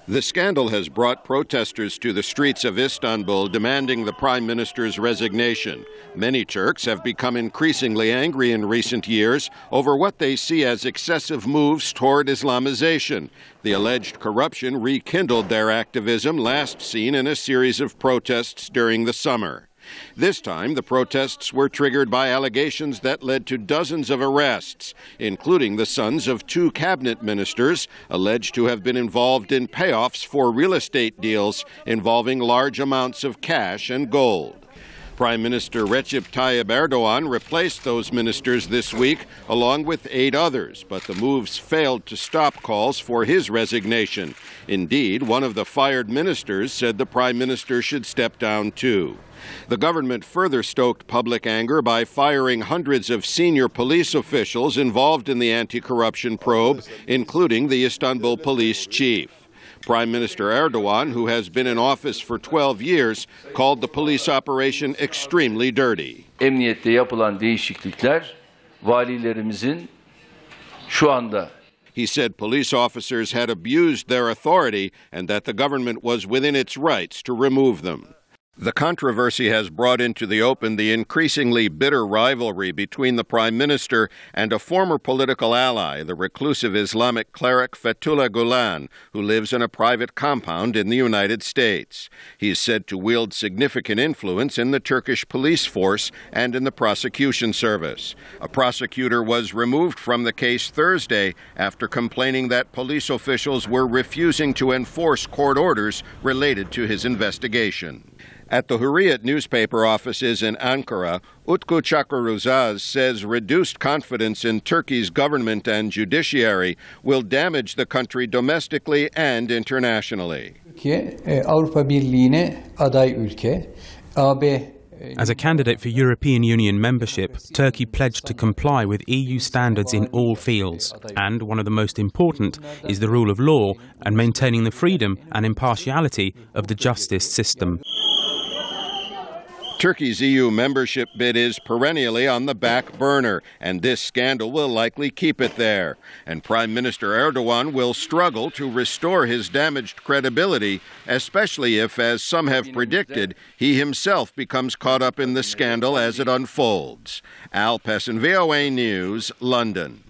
The scandal has brought protesters to the streets of Istanbul demanding the prime minister's resignation. Many Turks have become increasingly angry in recent years over what they see as excessive moves toward Islamization. The alleged corruption rekindled their activism, last seen in a series of protests during the summer. This time, the protests were triggered by allegations that led to dozens of arrests, including the sons of two cabinet ministers alleged to have been involved in payoffs for real estate deals involving large amounts of cash and gold. Prime Minister Recep Tayyip Erdogan replaced those ministers this week, along with 8 others, but the moves failed to stop calls for his resignation. Indeed, one of the fired ministers said the prime minister should step down too. The government further stoked public anger by firing hundreds of senior police officials involved in the anti-corruption probe, including the Istanbul police chief. Prime Minister Erdogan, who has been in office for 12 years, called the police operation extremely dirty. Emniyette yapılan değişiklikler valilerimizin şu anda. He said police officers had abused their authority and that the government was within its rights to remove them. The controversy has brought into the open the increasingly bitter rivalry between the prime minister and a former political ally, the reclusive Islamic cleric Fethullah Gulen, who lives in a private compound in the United States. He is said to wield significant influence in the Turkish police force and in the prosecution service. A prosecutor was removed from the case Thursday after complaining that police officials were refusing to enforce court orders related to his investigation. At the Hurriyet newspaper offices in Ankara, Utku Çakıruzaz says reduced confidence in Turkey's government and judiciary will damage the country domestically and internationally. Avrupa Birliği'ne aday ülke. As a candidate for European Union membership, Turkey pledged to comply with EU standards in all fields, and one of the most important is the rule of law and maintaining the freedom and impartiality of the justice system. Turkey's EU membership bid is perennially on the back burner, and this scandal will likely keep it there. And Prime Minister Erdogan will struggle to restore his damaged credibility, especially if, as some have predicted, he himself becomes caught up in the scandal as it unfolds. Pessin, VOA News, London.